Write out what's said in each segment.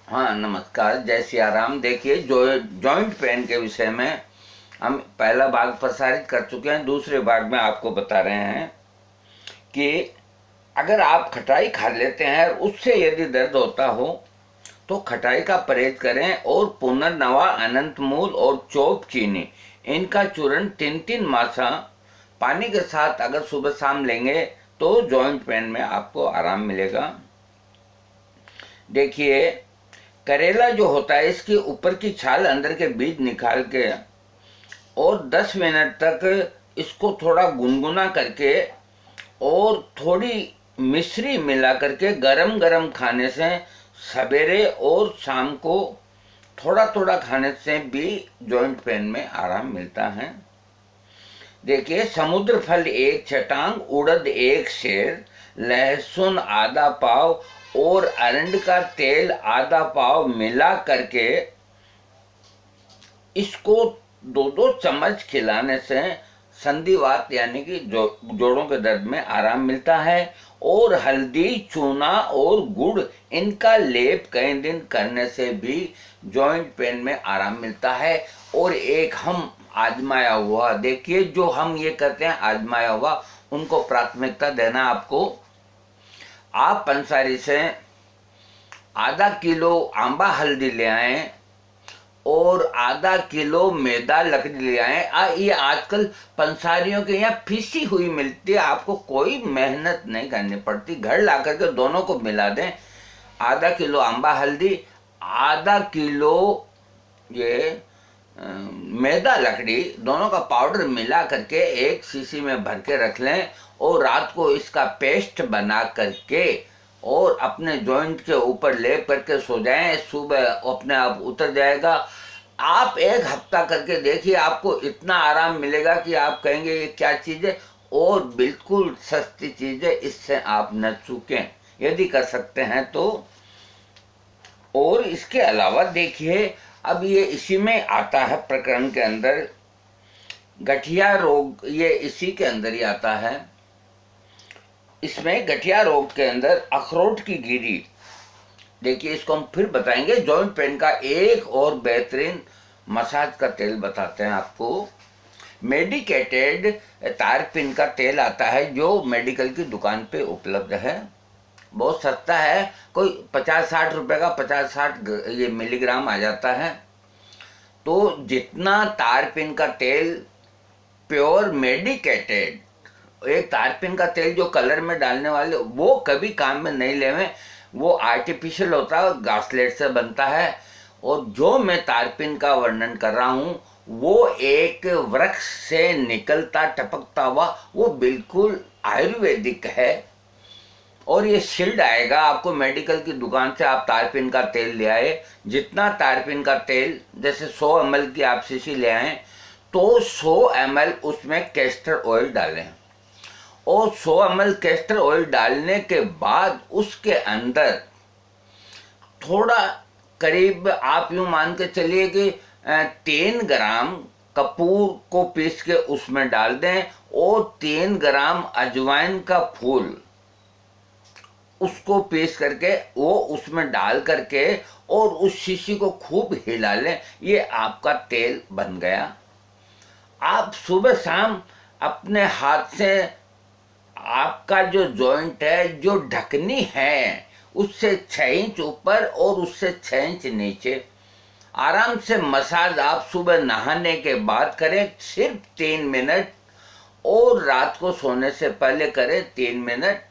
हाँ नमस्कार, जय सिया राम। देखिए, जॉइंट पेन के विषय में हम पहला भाग प्रसारित कर चुके हैं। दूसरे भाग में आपको बता रहे हैं कि अगर आप खटाई खा लेते हैं और उससे यदि दर्द होता हो तो खटाई का परहेज करें और पुनर्नवा, अनंत मूल और चौक चीनी इनका चूर्ण 3-3 मासा पानी के साथ अगर सुबह शाम लेंगे तो जॉइंट पेन में आपको आराम मिलेगा। देखिए, करेला जो होता है इसके ऊपर की छाल, अंदर के बीज निकाल के और 10 मिनट तक इसको थोड़ा गुनगुना करके और थोड़ी मिश्री मिला करके गरम गरम खाने से सवेरे और शाम को थोड़ा थोड़ा खाने से भी जॉइंट पेन में आराम मिलता है। देखिए, समुद्र फल 1 चटांग, उड़द 1 सेर, लहसुन आधा पाव और अरंड का तेल आधा पाव मिला करके इसको 2-2 चम्मच खिलाने से संधिवात यानी कि जोड़ों के दर्द में आराम मिलता है। और हल्दी, चूना और गुड़ इनका लेप कई दिन करने से भी जॉइंट पेन में आराम मिलता है। और एक हम आजमाया हुआ, देखिए जो हम ये करते हैं आजमाया हुआ, उनको प्राथमिकता देना आपको। आप पंसारी से आधा किलो आंबा हल्दी ले आएं और आधा किलो मैदा लकड़ी ले आए। ये आजकल पंसारियों के यहाँ पिसी हुई मिलती है, आपको कोई मेहनत नहीं करनी पड़ती। घर ला करके दोनों को मिला दें। आधा किलो आंबा हल्दी, आधा किलो ये मैदा लकड़ी, दोनों का पाउडर मिला करके एक शीशी में भर के रख लें और रात को इसका पेस्ट बना करके और अपने जॉइंट के ऊपर लेप करके सो जाएं। सुबह अपने आप उतर जाएगा। आप 1 हफ्ता करके देखिए, आपको इतना आराम मिलेगा कि आप कहेंगे ये क्या चीज़ है। और बिल्कुल सस्ती चीज़ है, इससे आप न चूकें यदि कर सकते हैं तो। और इसके अलावा देखिए, अब ये इसी में आता है प्रकरण के अंदर, गठिया रोग ये इसी के अंदर ही आता है। इसमें गठिया रोग के अंदर अखरोट की गिरी, देखिए इसको हम फिर बताएंगे। जॉइंट पेन का एक और बेहतरीन मसाज का तेल बताते हैं आपको। मेडिकेटेड तारपिन का तेल आता है जो मेडिकल की दुकान पे उपलब्ध है, बहुत सस्ता है, कोई 50-60 रुपए का 50-60 ये मिलीग्राम आ जाता है। तो जितना तारपिन का तेल प्योर मेडिकेटेड, एक तारपिन का तेल जो कलर में डालने वाले वो कभी काम में नहीं लेवे, वो आर्टिफिशियल होता है, घासलेट से बनता है। और जो मैं तारपिन का वर्णन कर रहा हूँ वो एक वृक्ष से निकलता टपकता हुआ, वो बिल्कुल आयुर्वेदिक है। और ये शील्ड आएगा आपको मेडिकल की दुकान से। आप तारपिन का तेल ले आए, जितना तारपिन का तेल, जैसे 100 ml की आप शीशी ले आए तो 100 ml उसमें कैस्टर ऑयल डालें। और 100 ml कैस्टर ऑयल डालने के बाद उसके अंदर थोड़ा, करीब आप यूं मान के चलिए कि 3 ग्राम कपूर को पीस के उसमें डाल दें और 3 ग्राम अजवाइन का फूल उसको पीस करके वो उसमें डाल करके और उस शीशी को खूब हिला लें। ये आपका तेल बन गया। आप सुबह शाम अपने हाथ से आपका जो जॉइंट है, जो ढकनी है उससे 6 इंच ऊपर और उससे 6 इंच नीचे आराम से मसाज आप सुबह नहाने के बाद करें, सिर्फ 3 मिनट, और रात को सोने से पहले करें 3 मिनट,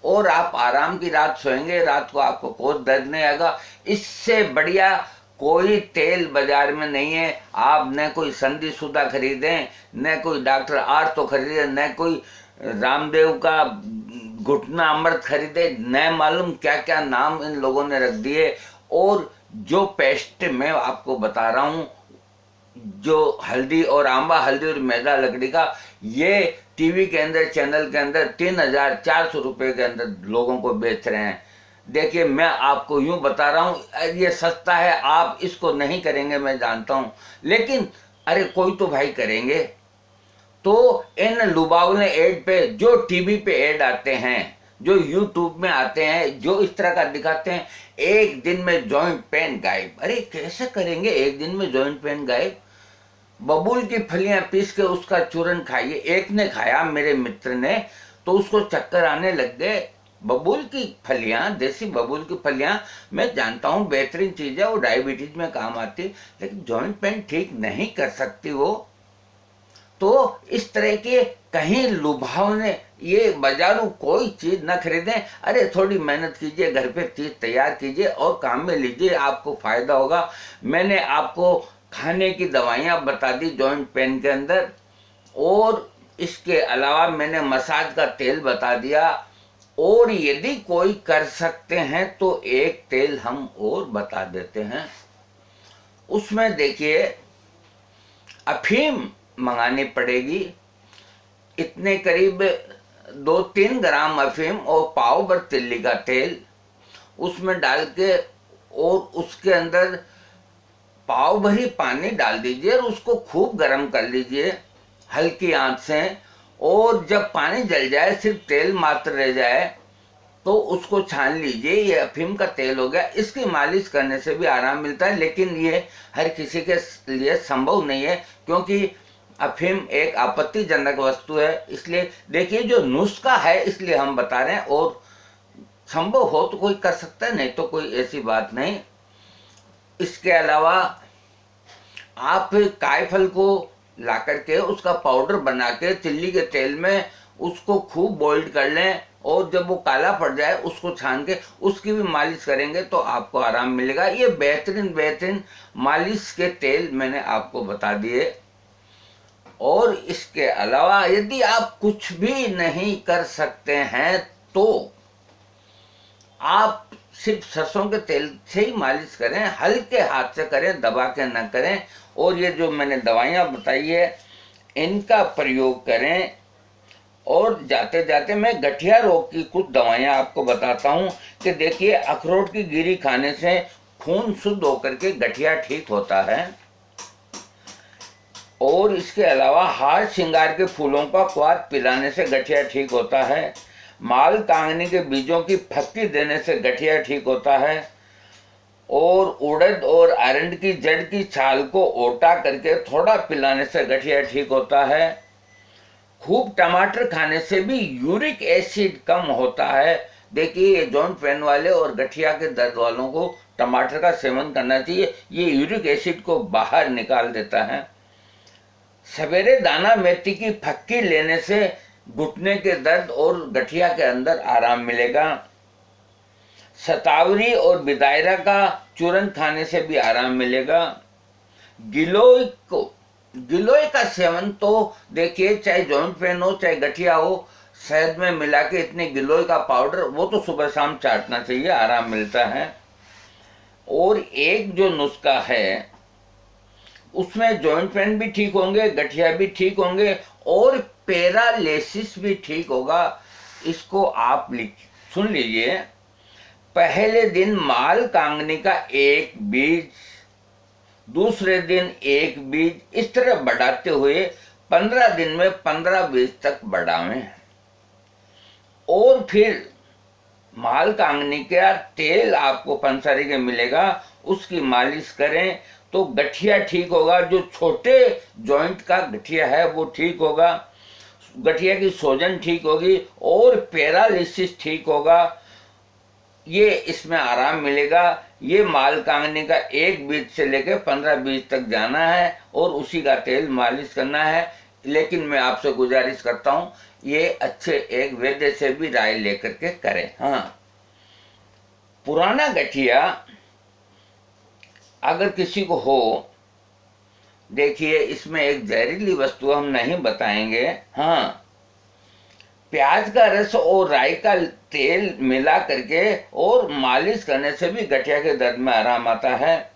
और आप आराम की रात सोएंगे। रात को आपको कोई दर्द नहीं आएगा। इससे बढ़िया कोई तेल बाजार में नहीं है। आप न कोई संधिशुदा खरीदें, न कोई डॉक्टर आर्थ खरीदे, न कोई रामदेव का घुटना अमृत खरीदे, न मालूम क्या क्या नाम इन लोगों ने रख दिए। और जो पेस्ट मैं आपको बता रहा हूँ, जो हल्दी और आंबा हल्दी और मैदा लकड़ी का, ये टीवी के अंदर, चैनल के अंदर 3,400 रुपये के अंदर लोगों को बेच रहे हैं। देखिए, मैं आपको यूं बता रहा हूं, ये सस्ता है, आप इसको नहीं करेंगे मैं जानता हूं, लेकिन अरे कोई तो भाई करेंगे। तो इन लुभावने ऐड पे, जो टीवी पे ऐड आते हैं, जो यूट्यूब में आते हैं, जो इस तरह का दिखाते हैं, एक दिन में जॉइंट पेन गायब। अरे कैसे करेंगे एक दिन में जॉइंट पेन गायब? बबूल की फलियां पीस के उसका चूरन खाइए। एक ने खाया मेरे मित्र ने, तो उसको चक्कर आने लग गए। बबूल की फलियां, देसी बबूल की फलियां मैं जानता हूँ बेहतरीन चीज है, वो डायबिटीज में काम आती, लेकिन जॉइंट पेन ठीक नहीं कर सकती वो। तो इस तरह के कहीं लुभावने, ये बाजारू कोई चीज न खरीदें। अरे थोड़ी मेहनत कीजिए, घर पे चीज तैयार कीजिए और काम में लीजिए, आपको फायदा होगा। मैंने आपको खाने की दवाइयाँ बता दी जॉइंट पेन के अंदर, और इसके अलावा मैंने मसाज का तेल बता दिया। और यदि कोई कर सकते हैं तो एक तेल हम और बता देते हैं। उसमें देखिए अफीम मंगानी पड़ेगी, इतने करीब 2-3 ग्राम अफीम और पाव भर तिल्ली का तेल उसमें डाल के, और उसके अंदर पाव भरी पानी डाल दीजिए और उसको खूब गर्म कर लीजिए हल्की आंच से। और जब पानी जल जाए, सिर्फ तेल मात्र रह जाए, तो उसको छान लीजिए। ये अफीम का तेल हो गया। इसकी मालिश करने से भी आराम मिलता है, लेकिन ये हर किसी के लिए संभव नहीं है, क्योंकि अफीम एक आपत्तिजनक वस्तु है। इसलिए देखिए जो नुस्खा है इसलिए हम बता रहे हैं, और संभव हो तो कोई कर सकता है, नहीं तो कोई ऐसी बात नहीं। इसके अलावा आप कायफल को ला करके उसका पाउडर बना के तिल्ली के तेल में उसको खूब बॉइल्ड कर लें, और जब वो काला पड़ जाए उसको छान के उसकी भी मालिश करेंगे तो आपको आराम मिलेगा। ये बेहतरीन मालिश के तेल मैंने आपको बता दिए। और इसके अलावा यदि आप कुछ भी नहीं कर सकते हैं तो आप सिर्फ सरसों के तेल से ही मालिश करें, हल्के हाथ से करें, दबा के न करें। और ये जो मैंने दवाइयाँ बताई है इनका प्रयोग करें। और जाते जाते मैं गठिया रोग की कुछ दवाइयाँ आपको बताता हूँ कि देखिए अखरोट की गिरी खाने से खून शुद्ध होकर के गठिया ठीक होता है। और इसके अलावा हार श्रृंगार के फूलों का क्वाथ पिलाने से गठिया ठीक होता है। माल कांगनी के बीजों की फक्की देने से गठिया ठीक होता है। और उड़द और अरंड की जड़ की छाल को ओटा करके थोड़ा पिलाने से गठिया ठीक होता है। खूब टमाटर खाने से भी यूरिक एसिड कम होता है। देखिए ये जॉइंट पेन वाले और गठिया के दर्द वालों को टमाटर का सेवन करना चाहिए, ये यूरिक एसिड को बाहर निकाल देता है। सवेरे दाना मेथी की फक्की लेने से घुटने के दर्द और गठिया के अंदर आराम मिलेगा। शतावरी और बिदायरा का चूरन खाने से भी आराम मिलेगा। गिलोय का सेवन तो देखिए चाहे जॉइंट पेन हो चाहे गठिया हो, शहद में मिला के इतने गिलोय का पाउडर वो तो सुबह शाम चाटना चाहिए, आराम मिलता है। और एक जो नुस्खा है उसमें जॉइंट पेन भी ठीक होंगे, गठिया भी ठीक होंगे और पैरालिसिस भी ठीक होगा। इसको आप सुन लीजिए। पहले दिन माल कांगनी का 1 बीज, दूसरे दिन 1 बीज, इस तरह बढ़ाते हुए 15 दिन में 15 बीज तक बढ़ावें। और फिर माल कांगनी का तेल आपको पंसारी के मिलेगा, उसकी मालिश करें तो गठिया ठीक होगा। जो छोटे जॉइंट का गठिया है वो ठीक होगा, गठिया की सूजन ठीक होगी और पैरालिसिस ठीक होगा। ये इसमें आराम मिलेगा। ये माल कांगनी का 1 बीज से लेकर 15 बीज तक जाना है और उसी का तेल मालिश करना है। लेकिन मैं आपसे गुजारिश करता हूँ ये अच्छे एक वैद्य से भी राय लेकर के करें। हाँ, पुराना गठिया अगर किसी को हो, देखिए इसमें एक जहरीली वस्तु हम नहीं बताएंगे। हाँ, प्याज का रस और राई का तेल मिला करके और मालिश करने से भी गठिया के दर्द में आराम आता है।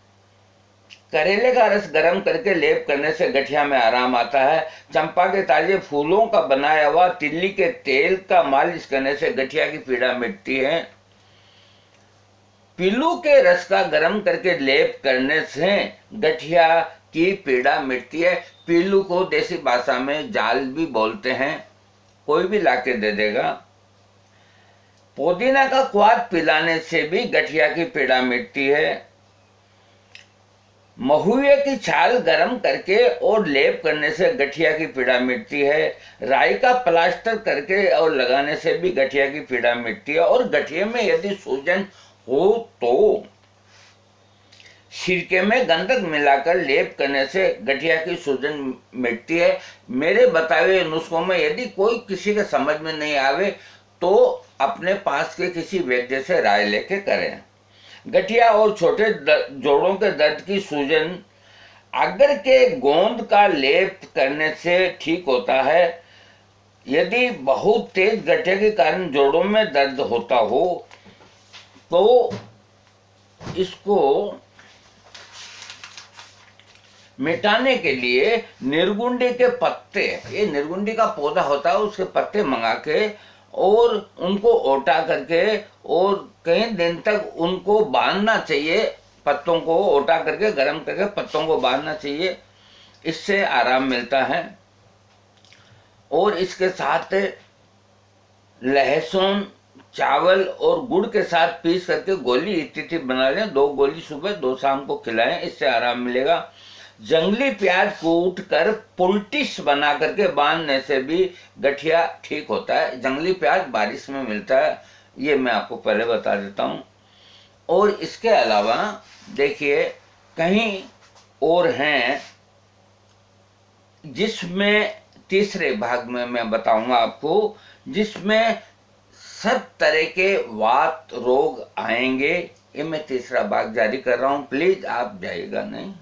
करेले का रस गर्म करके लेप करने से गठिया में आराम आता है। चंपा के ताजे फूलों का बनाया हुआ तिल्ली के तेल का मालिश करने से गठिया की पीड़ा मिटती है। पीलू के रस का गर्म करके लेप करने से गठिया की पीड़ा मिटती है। पीलू को देसी भाषा में जाल भी बोलते हैं, कोई भी लाके दे देगा। पुदीना का क्वाथ पिलाने से भी गठिया की पीड़ा मिटती है। महुए की छाल गर्म करके और लेप करने से गठिया की पीड़ा मिटती है। राई का प्लास्टर करके और लगाने से भी गठिया की पीड़ा मिटती है। और गठिए में यदि सूजन हो तो सिरके में गंधक मिलाकर लेप करने से गठिया की सूजन मिटती है। मेरे बताए हुए नुस्खों में यदि कोई किसी के समझ में नहीं आवे तो अपने पास के किसी वैद्य से राय लेके करें। गठिया और छोटे जोड़ों के दर्द की सूजन अगर के गोंद का लेप करने से ठीक होता है। यदि बहुत तेज गठिया के कारण जोड़ों में दर्द होता हो तो इसको मिटाने के लिए निर्गुंडी के पत्ते, ये निर्गुंडी का पौधा होता है, उसके पत्ते मंगा के और उनको ओटा करके और कई दिन तक उनको बांधना चाहिए। पत्तों को ओटा करके गर्म करके पत्तों को बांधना चाहिए, इससे आराम मिलता है। और इसके साथ लहसुन, चावल और गुड़ के साथ पीस करके गोली इतनी बना लें, 2 गोली सुबह 2 शाम को खिलाएं, इससे आराम मिलेगा। जंगली प्याज कूट कर पुलटिस बना करके बांधने से भी गठिया ठीक होता है। जंगली प्याज बारिश में मिलता है, ये मैं आपको पहले बता देता हूँ। और इसके अलावा देखिए कहीं और हैं जिसमें तीसरे भाग में मैं बताऊंगा आपको, जिसमें सब तरह के वात रोग आएंगे। ये मैं तीसरा भाग जारी कर रहा हूँ, प्लीज आप जाइएगा नहीं।